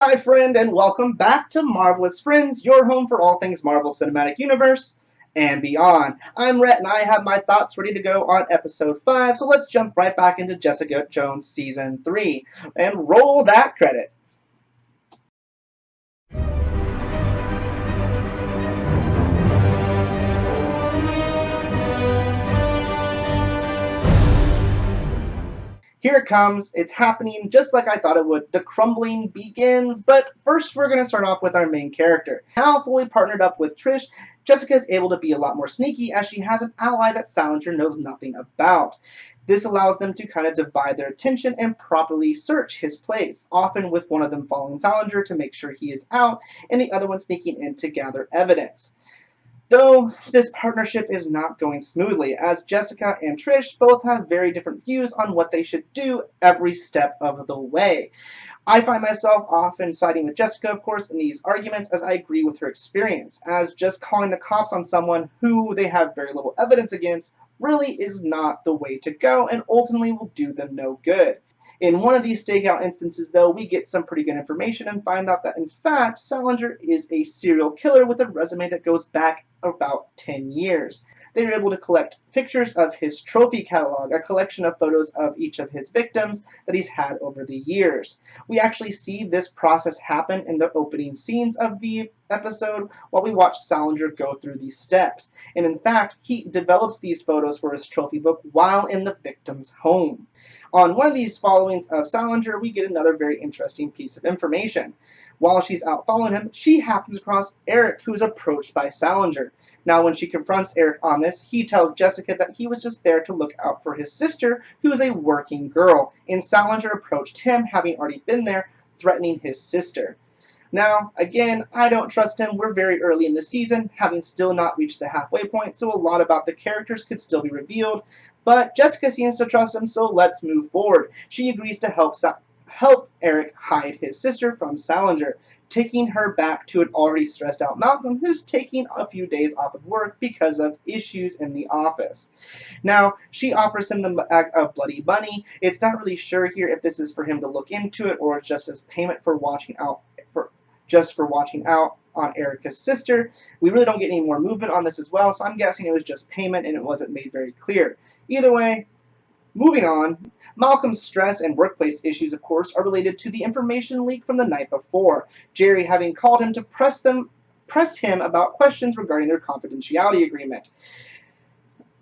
Hi, friend, and welcome back to Marvelous Friends, your home for all things Marvel Cinematic Universe and beyond. I'm Rhett, and I have my thoughts ready to go on episode 5, so let's jump right back into Jessica Jones season 3 and roll that credit. Here it comes. It's happening just like I thought it would. The crumbling begins, but first we're going to start off with our main character. Now fully partnered up with Trish, Jessica is able to be a lot more sneaky as she has an ally that Salinger knows nothing about. This allows them to kind of divide their attention and properly search his place, often with one of them following Salinger to make sure he is out and the other one sneaking in to gather evidence. Though this partnership is not going smoothly, as Jessica and Trish both have very different views on what they should do every step of the way. I find myself often siding with Jessica, of course, in these arguments as I agree with her experience, as just calling the cops on someone who they have very little evidence against really is not the way to go and ultimately will do them no good. In one of these stakeout instances, though, we get some pretty good information and find out that, in fact, Salinger is a serial killer with a resume that goes back about 10 years. They were able to collect pictures of his trophy catalog, a collection of photos of each of his victims that he's had over the years. We actually see this process happen in the opening scenes of the episode while we watch Salinger go through these steps. And in fact, he develops these photos for his trophy book while in the victim's home. On one of these followings of Salinger, we get another very interesting piece of information. While she's out following him, she happens across Eric, who's approached by Salinger. Now, when she confronts Eric on this, he tells Jessica that he was just there to look out for his sister, who is a working girl, and Salinger approached him, having already been there, threatening his sister. Now, again, I don't trust him. We're very early in the season, having still not reached the halfway point, so a lot about the characters could still be revealed. But Jessica seems to trust him, so let's move forward. She agrees to help Eric hide his sister from Salinger, taking her back to an already stressed out Malcolm, who's taking a few days off of work because of issues in the office. Now, she offers him a bloody bunny. It's not really sure here if this is for him to look into it or just as payment for watching out on Erica's sister. We really don't get any more movement on this as well, so I'm guessing it was just payment and it wasn't made very clear. Either way, moving on, Malcolm's stress and workplace issues, of course, are related to the information leak from the night before, Jerry having called him to press him about questions regarding their confidentiality agreement.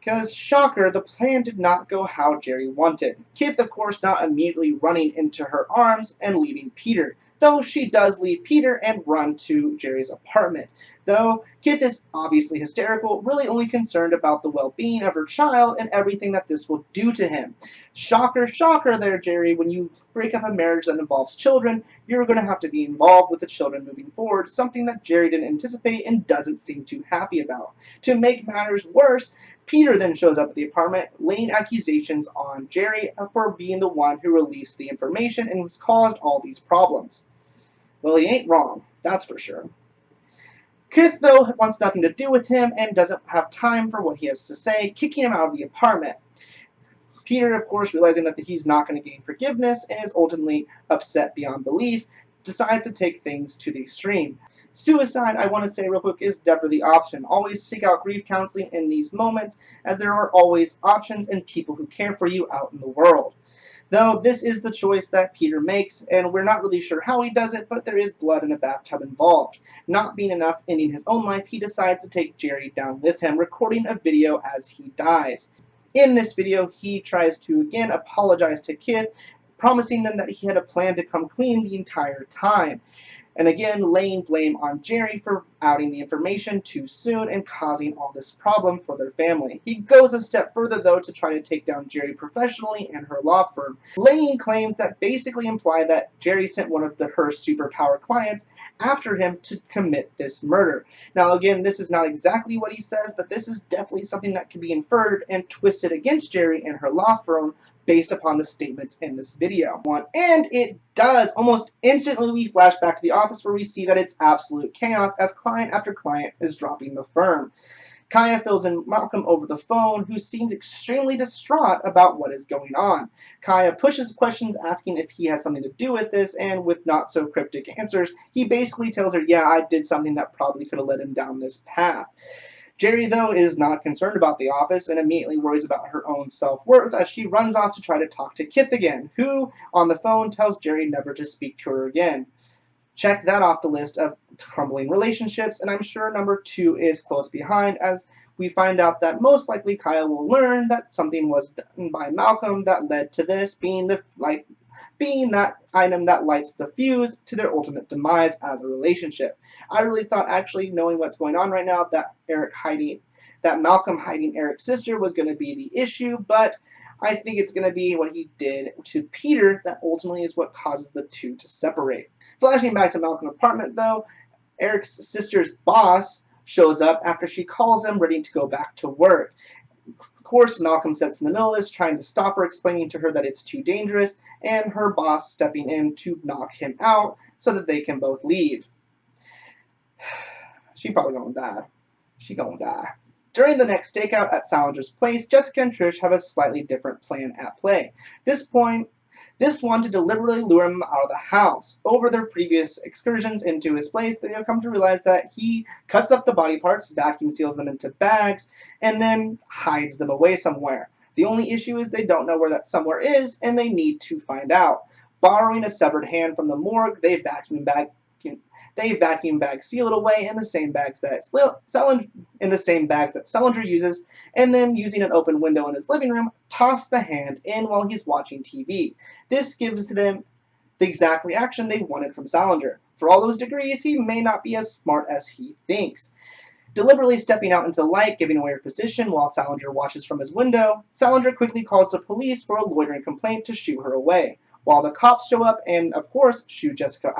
Because, shocker, the plan did not go how Jerry wanted. Kith, of course, not immediately running into her arms and leaving Peter, though she does leave Peter and run to Jerry's apartment. Though Kith is obviously hysterical, really only concerned about the well-being of her child and everything that this will do to him. Shocker, shocker there, Jerry, when you break up a marriage that involves children, you're going to have to be involved with the children moving forward, something that Jerry didn't anticipate and doesn't seem too happy about. To make matters worse, Peter then shows up at the apartment, laying accusations on Jerry for being the one who released the information and has caused all these problems. Well, he ain't wrong, that's for sure. Kith, though, wants nothing to do with him and doesn't have time for what he has to say, kicking him out of the apartment. Peter, of course, realizing that he's not going to gain forgiveness and is ultimately upset beyond belief, decides to take things to the extreme. Suicide, I want to say real quick, is definitely the option. Always seek out grief counseling in these moments, as there are always options and people who care for you out in the world. Though this is the choice that Peter makes, and we're not really sure how he does it, but there is blood in a bathtub involved. Not being enough ending his own life, he decides to take Jerry down with him, recording a video as he dies. In this video, he tries to again apologize to Kith, promising them that he had a plan to come clean the entire time, and again laying blame on Jerry for outing the information too soon and causing all this problem for their family. He goes a step further, though, to try to take down Jerry professionally and her law firm, laying claims that basically imply that Jerry sent one of her superpower clients after him to commit this murder. Now, again, this is not exactly what he says, but this is definitely something that can be inferred and twisted against Jerry and her law firm based upon the statements in this video. And it does. Almost instantly we flash back to the office where we see that it's absolute chaos as client after client is dropping the firm. Kaya fills in Malcolm over the phone, who seems extremely distraught about what is going on. Kaya pushes questions asking if he has something to do with this, and with not so cryptic answers, he basically tells her, yeah, I did something that probably could have led him down this path. Jerry, though, is not concerned about the office and immediately worries about her own self-worth as she runs off to try to talk to Kith again, who, on the phone, tells Jerry never to speak to her again. Check that off the list of crumbling relationships, and I'm sure number 2 is close behind as we find out that most likely Kyle will learn that something was done by Malcolm that led to this being that item that lights the fuse to their ultimate demise as a relationship. I really thought, actually, knowing what's going on right now, that Malcolm hiding Eric's sister was going to be the issue, but I think it's going to be what he did to Peter that ultimately is what causes the two to separate. Flashing back to Malcolm's apartment, though, Eric's sister's boss shows up after she calls him ready to go back to work. Of course, Malcolm sits in the middle of this, trying to stop her, explaining to her that it's too dangerous, and her boss stepping in to knock him out so that they can both leave. She probably gonna die. She gonna die. During the next stakeout at Salinger's place, Jessica and Trish have a slightly different plan at play. This one to deliberately lure him out of the house. Over their previous excursions into his place, they have come to realize that he cuts up the body parts, vacuum seals them into bags, and then hides them away somewhere. The only issue is they don't know where that somewhere is, and they need to find out. Borrowing a severed hand from the morgue, they vacuum bag seal it away in the same bags that Salinger uses, and then using an open window in his living room, toss the hand in while he's watching TV. This gives them the exact reaction they wanted from Salinger. For all those degrees, he may not be as smart as he thinks. Deliberately stepping out into the light, giving away her position while Salinger watches from his window, Salinger quickly calls the police for a loitering complaint to shoo her away. While the cops show up and, of course, shoo Jessica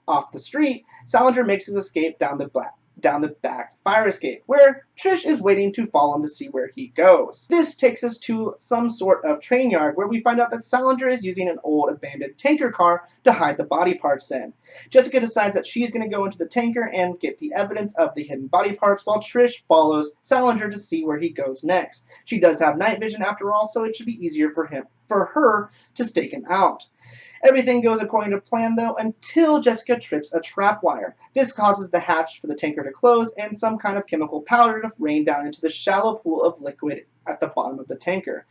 off the street, Salinger makes his escape down the back fire escape, where Trish is waiting to follow him to see where he goes. This takes us to some sort of train yard where we find out that Salinger is using an old abandoned tanker car to hide the body parts in. Jessica decides that she's going to go into the tanker and get the evidence of the hidden body parts while Trish follows Salinger to see where he goes next. She does have night vision after all, so it should be easier for her to stake him out. Everything goes according to plan, though, until Jessica trips a trap wire. This causes the hatch for the tanker to close and some kind of chemical powder to rain down into the shallow pool of liquid at the bottom of the tanker.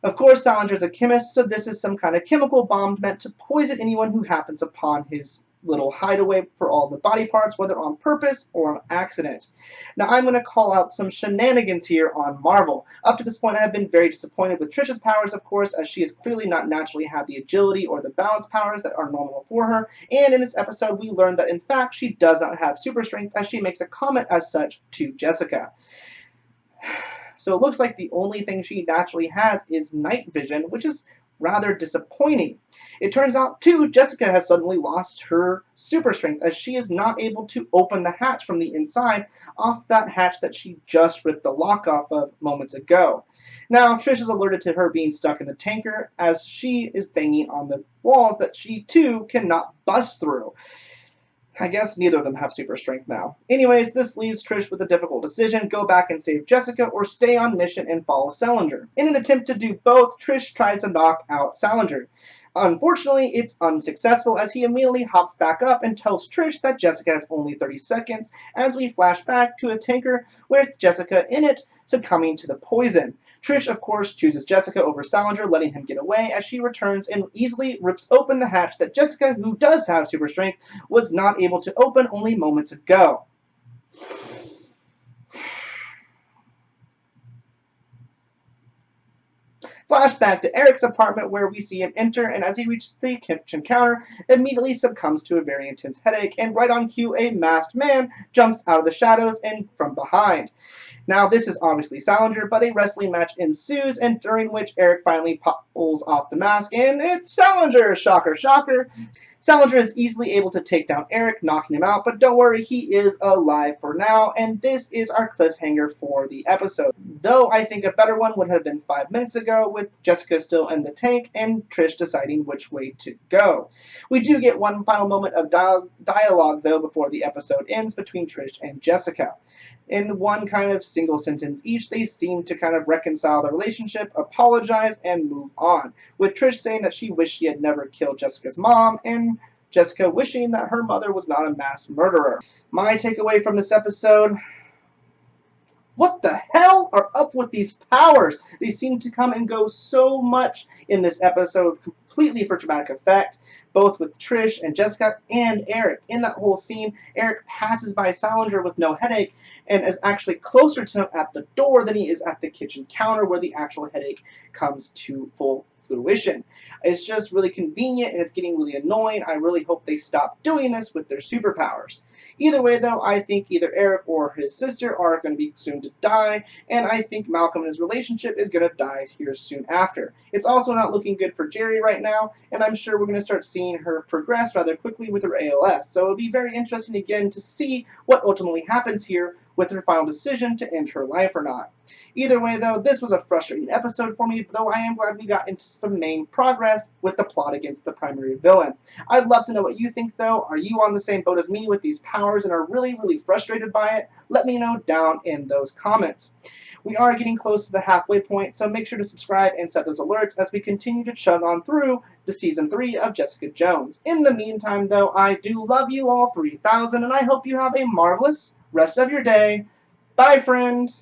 Of course, Salinger's a chemist, so this is some kind of chemical bomb meant to poison anyone who happens upon his little hideaway for all the body parts, whether on purpose or on accident. Now, I'm going to call out some shenanigans here on Marvel. Up to this point, I have been very disappointed with Trish's powers, of course, as she has clearly not naturally had the agility or the balance powers that are normal for her, and in this episode, we learned that, in fact, she does not have super strength, as she makes a comment as such to Jessica. So it looks like the only thing she naturally has is night vision, which is rather disappointing. It turns out, too, Jessica has suddenly lost her super strength as she is not able to open the hatch from the inside off that hatch that she just ripped the lock off of moments ago. Now, Trish is alerted to her being stuck in the tanker as she is banging on the walls that she, too, cannot bust through. I guess neither of them have super strength now. Anyways, this leaves Trish with a difficult decision: go back and save Jessica or stay on mission and follow Salinger. In an attempt to do both, Trish tries to knock out Salinger. Unfortunately, it's unsuccessful as he immediately hops back up and tells Trish that Jessica has only 30 seconds as we flash back to a tanker with Jessica in it succumbing to the poison. Trish, of course, chooses Jessica over Salinger, letting him get away as she returns and easily rips open the hatch that Jessica, who does have super strength, was not able to open only moments ago. Flashback to Eric's apartment where we see him enter, and as he reaches the kitchen counter, immediately succumbs to a very intense headache, and right on cue, a masked man jumps out of the shadows and from behind. Now, this is obviously Salinger, but a wrestling match ensues, and during which Eric finally pulls off the mask, and it's Salinger! Shocker, shocker! Salinger is easily able to take down Eric, knocking him out, but don't worry, he is alive for now, and this is our cliffhanger for the episode. Though I think a better one would have been 5 minutes ago, with Jessica still in the tank and Trish deciding which way to go. We do get one final moment of dialogue, though, before the episode ends between Trish and Jessica. In one kind of single sentence each, they seem to kind of reconcile the relationship, apologize, and move on, with Trish saying that she wished she had never killed Jessica's mom, and Jessica wishing that her mother was not a mass murderer. My takeaway from this episode: what the hell are up with these powers? They seem to come and go so much in this episode, completely for dramatic effect, both with Trish and Jessica and Eric. In that whole scene, Eric passes by Salinger with no headache and is actually closer to him at the door than he is at the kitchen counter where the actual headache comes to full fruition. It's just really convenient and it's getting really annoying. I really hope they stop doing this with their superpowers. Either way, though, I think either Eric or his sister are going to be soon to die, and I think Malcolm and his relationship is going to die here soon after. It's also not looking good for Jerry right now, and I'm sure we're going to start seeing her progress rather quickly with her ALS. So it'll be very interesting again to see what ultimately happens here with her final decision to end her life or not. Either way, though, this was a frustrating episode for me, though I am glad we got into some main progress with the plot against the primary villain. I'd love to know what you think, though. Are you on the same boat as me with these powers and are really, really frustrated by it? Let me know down in those comments. We are getting close to the halfway point, so make sure to subscribe and set those alerts as we continue to chug on through the Season 3 of Jessica Jones. In the meantime, though, I do love you all 3,000, and I hope you have a marvelous rest of your day. Bye, friend!